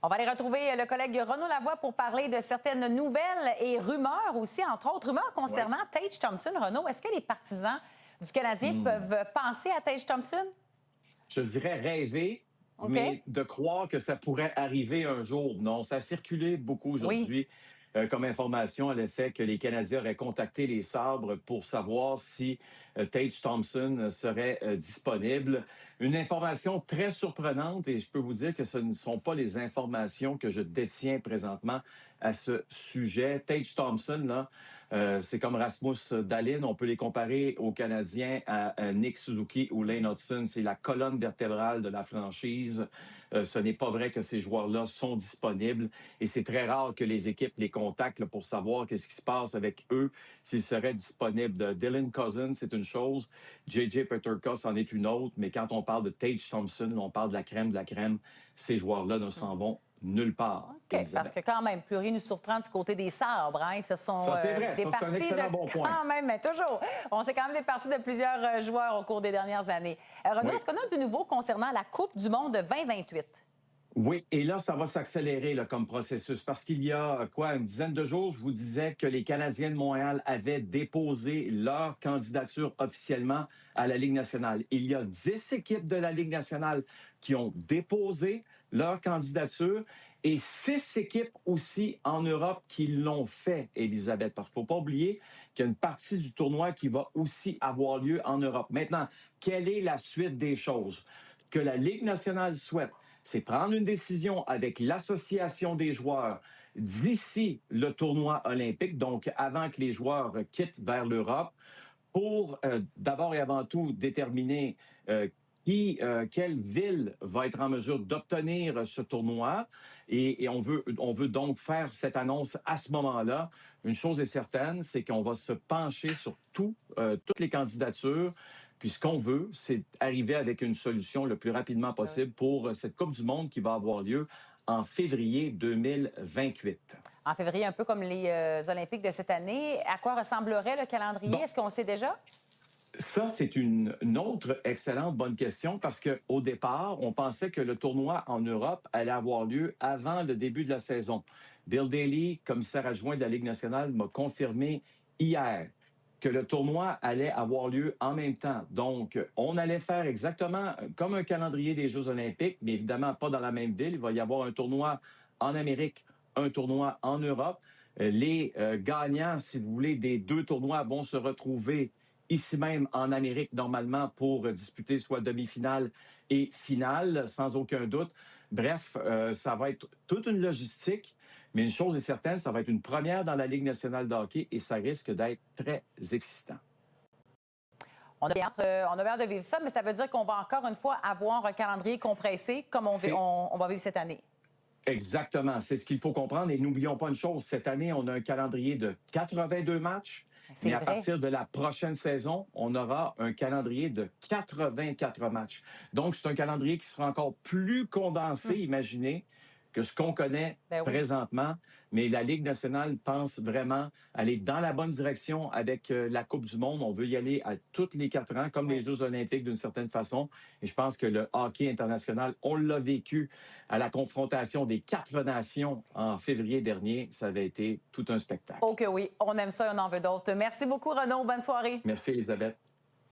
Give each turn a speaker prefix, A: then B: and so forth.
A: On va aller retrouver le collègue Renaud Lavoie pour parler de certaines nouvelles et rumeurs aussi, entre autres rumeurs concernant Tage Thompson. Renaud, est-ce que les partisans du Canadien peuvent penser à Tage Thompson?
B: Je dirais rêver, mais de croire que ça pourrait arriver un jour. Non, ça a circulé beaucoup aujourd'hui. Comme information à l'effet que les Canadiens auraient contacté les Sabres pour savoir si Tage Thompson serait disponible. Une information très surprenante et je peux vous dire que ce ne sont pas les informations que je détiens présentement à ce sujet. Tage Thompson, là, c'est comme Rasmus Dahlin. On peut les comparer aux Canadiens à Nick Suzuki ou Lane Hutson. C'est la colonne vertébrale de la franchise. Ce n'est pas vrai que ces joueurs-là sont disponibles et c'est très rare que les équipes les contactent là, pour savoir qu'est-ce qui se passe avec eux, s'ils seraient disponibles. Dylan Cousins, c'est une chose. J.J. Peterka, c'en est une autre. Mais quand on parle de Tage Thompson, on parle de la crème de la crème. Ces joueurs-là ne s'en vont nulle part.
A: OK, parce que quand même, plus rien nous surprend du côté des Sabres. Hein? Ce sont
B: ça, c'est vrai.
A: Des
B: ça, c'est un excellent bon point.
A: Quand même, mais toujours. On s'est quand même départi de plusieurs joueurs au cours des dernières années. Renaud, est-ce qu'on a du nouveau concernant la Coupe du monde 2028?
B: Oui, et là, ça va s'accélérer là, comme processus parce qu'il y a une dizaine de jours, je vous disais que les Canadiens de Montréal avaient déposé leur candidature officiellement à la Ligue nationale. Il y a 10 équipes de la Ligue nationale qui ont déposé leur candidature et 6 équipes aussi en Europe qui l'ont fait, Elisabeth, parce qu'il ne faut pas oublier qu'il y a une partie du tournoi qui va aussi avoir lieu en Europe. Maintenant, quelle est la suite des choses? Ce que la Ligue nationale souhaite, c'est prendre une décision avec l'association des joueurs d'ici le tournoi olympique, donc avant que les joueurs quittent vers l'Europe, pour d'abord et avant tout déterminer quelle ville va être en mesure d'obtenir ce tournoi. Et on veut donc faire cette annonce à ce moment-là. Une chose est certaine, c'est qu'on va se pencher sur toutes les candidatures. Puis ce qu'on veut, c'est arriver avec une solution le plus rapidement possible pour cette Coupe du monde qui va avoir lieu en février 2028.
A: En février, un peu comme les Olympiques de cette année. À quoi ressemblerait le calendrier? Est-ce qu'on sait déjà?
B: Ça, c'est une autre excellente bonne question parce qu'au départ, on pensait que le tournoi en Europe allait avoir lieu avant le début de la saison. Bill Daly, commissaire adjoint de la Ligue nationale, m'a confirmé hier que le tournoi allait avoir lieu en même temps. Donc, on allait faire exactement comme un calendrier des Jeux olympiques, mais évidemment pas dans la même ville. Il va y avoir un tournoi en Amérique, un tournoi en Europe. Les gagnants, si vous voulez, des deux tournois vont se retrouver ici même en Amérique, normalement, pour disputer soit demi-finale et finale, sans aucun doute. Bref, ça va être toute une logistique, mais une chose est certaine, ça va être une première dans la Ligue nationale de hockey et ça risque d'être très excitant.
A: On a bien hâte de vivre ça, mais ça veut dire qu'on va encore une fois avoir un calendrier compressé comme on va vivre cette année.
B: Exactement, c'est ce qu'il faut comprendre. Et n'oublions pas une chose, cette année, on a un calendrier de 82 matchs. Mais à partir de la prochaine saison, on aura un calendrier de 84 matchs. Donc, c'est un calendrier qui sera encore plus condensé, imaginez, que ce qu'on connaît présentement. Mais la Ligue nationale pense vraiment aller dans la bonne direction avec la Coupe du monde. On veut y aller à tous les 4 ans, comme les Jeux olympiques d'une certaine façon. Et je pense que le hockey international, on l'a vécu à la confrontation des 4 nations en février dernier. Ça avait été tout un spectacle.
A: OK, oui, on aime ça et on en veut d'autres. Merci beaucoup, Renaud. Bonne soirée.
B: Merci, Elisabeth.